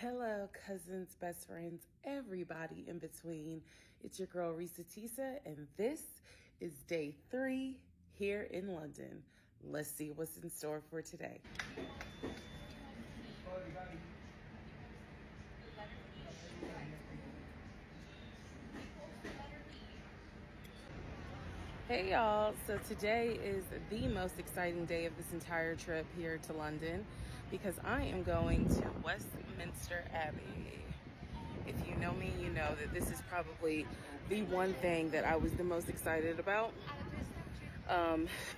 Hello, cousins, best friends, everybody in between. It's your girl, Reesa, and this is day 3 here in London. Let's see what's in store for today. Hey y'all, so today is the most exciting day of this entire trip here to London because I am going to Westminster Abbey. If you know me, you know that this is probably the one thing that I was the most excited about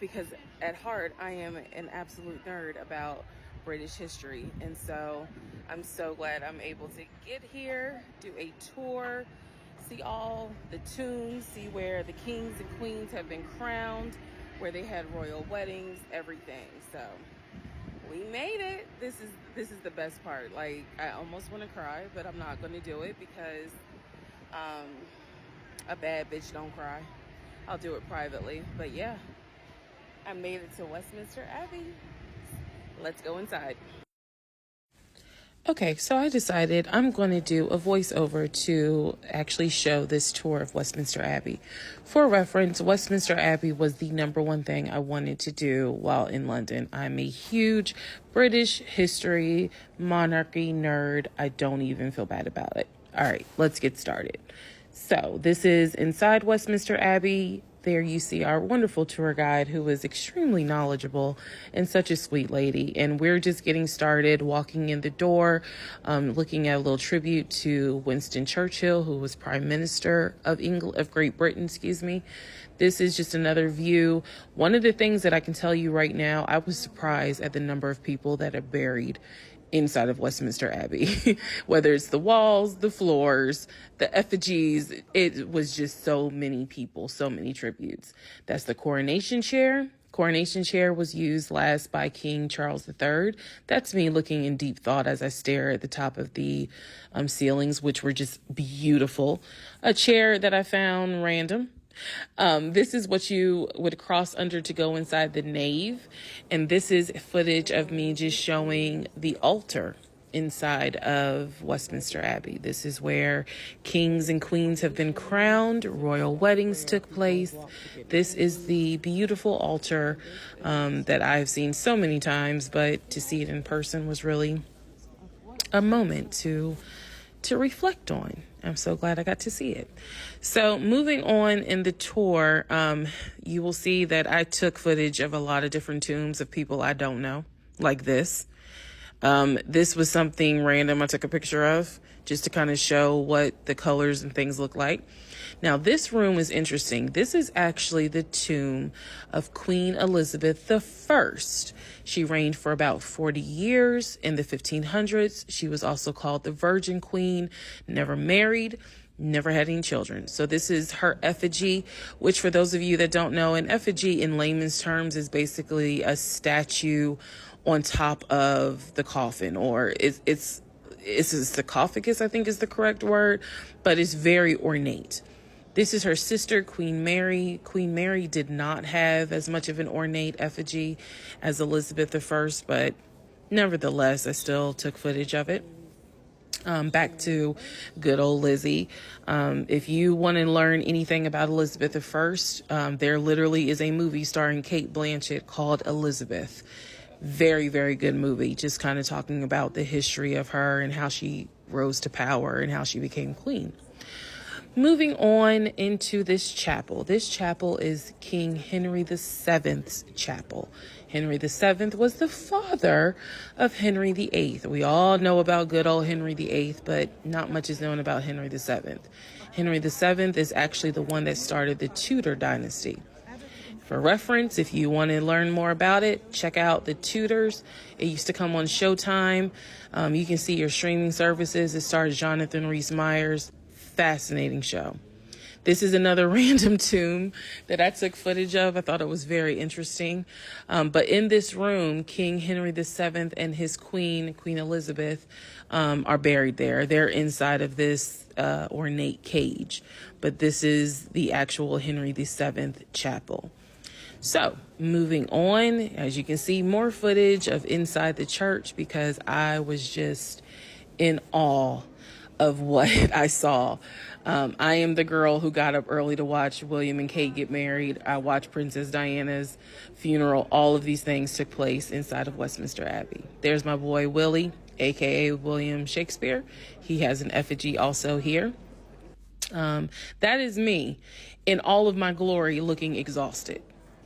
because at heart I am an absolute nerd about British history, and so I'm so glad I'm able to get here, do a tour, see all the tombs, see where the kings and queens have been crowned, where they had royal weddings, everything. So we made it. This is the best part. Like, I almost want to cry, but I'm not going to do it because a bad bitch don't cry. I'll do it privately. But yeah, I made it to Westminster Abbey. Let's go inside. Okay, so I decided I'm going to do a voiceover to actually show this tour of Westminster Abbey. For reference, Westminster Abbey was the number one thing I wanted to do while in London. I'm a huge British history, monarchy nerd. I don't even feel bad about it. All right, let's get started. So this is inside Westminster Abbey. There you see our wonderful tour guide who is extremely knowledgeable and such a sweet lady. And we're just getting started, walking in the door, looking at a little tribute to Winston Churchill, who was Prime Minister of Great Britain, excuse me. This is just another view. One of the things that I can tell you right now, I was surprised at the number of people that are buried inside of Westminster Abbey, whether it's the walls, the floors, the effigies. It was just so many people, so many tributes. That's the coronation chair. Coronation chair was used last by King Charles III. That's me looking in deep thought as I stare at the top of the ceilings, which were just beautiful. A chair that I found random. This is what you would cross under to go inside the nave. And this is footage of me just showing the altar inside of Westminster Abbey. This is where kings and queens have been crowned, royal weddings took place. This is the beautiful altar that I've seen so many times, but to see it in person was really a moment to reflect on. I'm so glad I got to see it. So moving on in the tour, you will see that I took footage of a lot of different tombs of people I don't know, like this. This was something random I took a picture of just to kind of show what the colors and things look like. Now, this room is interesting. This is actually the tomb of Queen Elizabeth I. She reigned for about 40 years in the 1500s. She was also called the Virgin Queen, never married, never had any children. So this is her effigy, which for those of you that don't know, an effigy in layman's terms is basically a statue on top of the coffin, or it's a sarcophagus, I think is the correct word, but it's very ornate. This is her sister, Queen Mary. Queen Mary did not have as much of an ornate effigy as Elizabeth I, but nevertheless, I still took footage of it. Back to good old Lizzie. If you want to learn anything about Elizabeth I, there literally is a movie starring Cate Blanchett called Elizabeth. Very, very good movie. Just kind of talking about the history of her and how she rose to power and how she became queen. Moving on into this chapel. This chapel is King Henry VII's chapel. Henry VII was the father of Henry VIII. We all know about good old Henry VIII, but not much is known about Henry VII. Henry VII is actually the one that started the Tudor dynasty. For reference, if you want to learn more about it, check out The Tudors. It used to come on Showtime. You can see your streaming services. It stars Jonathan Rhys-Meyers. Fascinating show. This is another random tomb that I took footage of. I thought it was very interesting. But in this room, King Henry VII and his queen, Queen Elizabeth, are buried there. They're inside of this ornate cage. But this is the actual Henry VII chapel. So moving on, as you can see, more footage of inside the church because I was just in awe of what I saw. I am the girl who got up early to watch William and Kate get married. I watched Princess Diana's funeral. All of these things took place inside of Westminster Abbey. There's my boy Willie, aka William Shakespeare. He has an effigy also here. That is me in all of my glory, looking exhausted.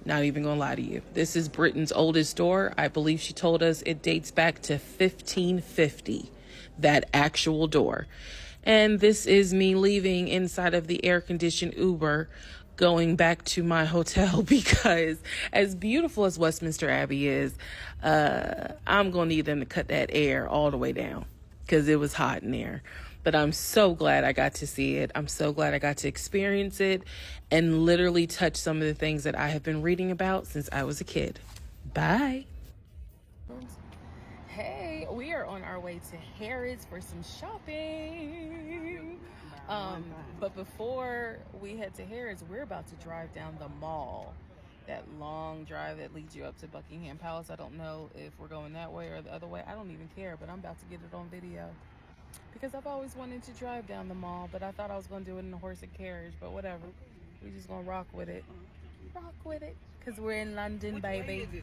Not even gonna lie to you. This is Britain's oldest door. I believe she told us it dates back to 1550, that actual door. And this is me leaving inside of the air-conditioned Uber, going back to my hotel, because as beautiful as Westminster Abbey is, I'm gonna need them to cut that air all the way down, because it was hot in there. But I'm so glad I got to see it. I'm so glad I got to experience it and literally touch some of the things that I have been reading about since I was a kid. Bye. Hey, we are on our way to Harrods for some shopping. But before we head to Harrods, we're about to drive down the mall. That long drive that leads you up to Buckingham Palace. I don't know if we're going that way or the other way. I don't even care, but I'm about to get it on video. Because I've always wanted to drive down the mall, but I thought I was going to do it in a horse and carriage, but whatever. We're just going to rock with it. Rock with it. Because we're in London, baby.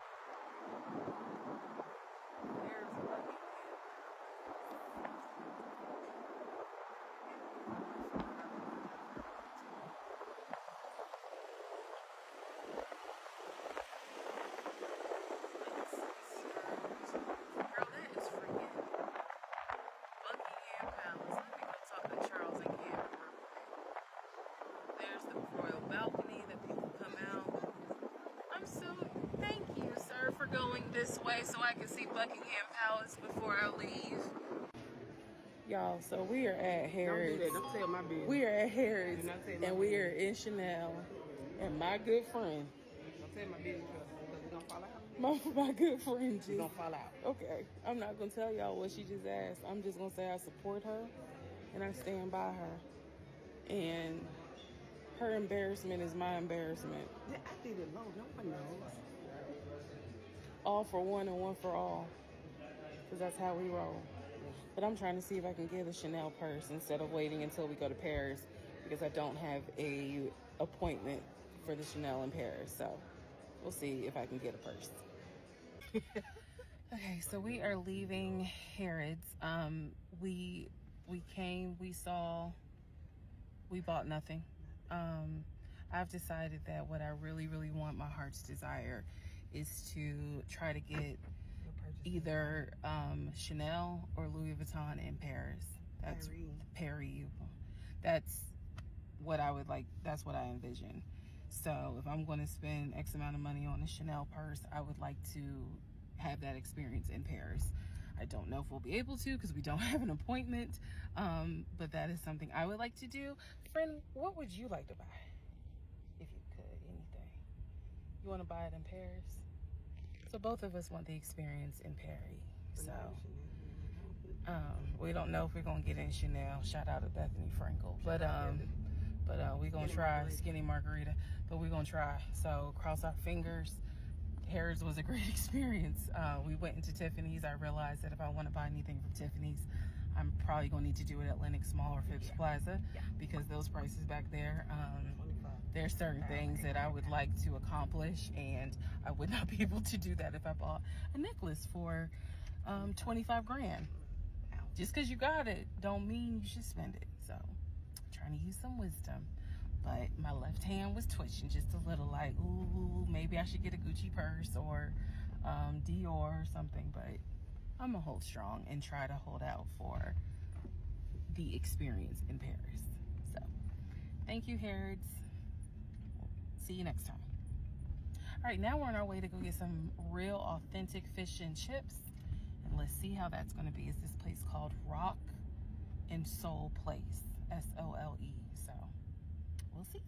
There's the royal balcony that people come out. I'm so thank you, sir, for going this way so I can see Buckingham Palace before I leave. Y'all, so we are at Harrods. Don't do that. Don't tell my business. We are at Harrods, and we are business. in Chanel. And my good friend. Don't tell my business because we're going to fall out. My good friend just. We're going to fall out. Okay, I'm not going to tell y'all what she just asked. I'm just going to say I support her, and I stand by her. And her embarrassment is my embarrassment. Yeah, I did it low. No one knows. All for one and one for all. Because that's how we roll. But I'm trying to see if I can get a Chanel purse instead of waiting until we go to Paris, because I don't have a appointment for the Chanel in Paris. So we'll see if I can get a purse. Okay, so we are leaving Harrods. We came, we saw, we bought nothing. I've decided that what I really, really want, my heart's desire, is to try to get either Chanel or Louis Vuitton in Paris. That's Paris. That's what I would like. That's what I envision. So if I'm going to spend X amount of money on a Chanel purse, I would like to have that experience in Paris. I don't know if we'll be able to because we don't have an appointment, but that is something I would like to do. Friend, what would you like to buy? If you could, anything. You want to buy it in Paris? So both of us want the experience in Paris. So we don't know if we're gonna get in Chanel. Shout out to Bethany Frankel. But we're gonna try Skinny Margarita. But we're gonna try. So cross our fingers. Harrods was a great experience. We went into Tiffany's. I realized that if I want to buy anything from Tiffany's, I'm probably gonna need to do it at Lenox Mall or Phipps Plaza, because those prices back there, there's certain things that I would like to accomplish, and I would not be able to do that if I bought a necklace for 25 grand. Just because you got it don't mean you should spend it. So I'm trying to use some wisdom. But my left hand was twitching just a little, like, ooh, maybe I should get a Gucci purse or Dior or something. But I'm gonna hold strong and try to hold out for the experience in Paris. So thank you, Harrods. See you next time. All right, now we're on our way to go get some real authentic fish and chips. And let's see how that's going to be. It's this place called Rock and Soul Place. S-O-L-E. So we'll see.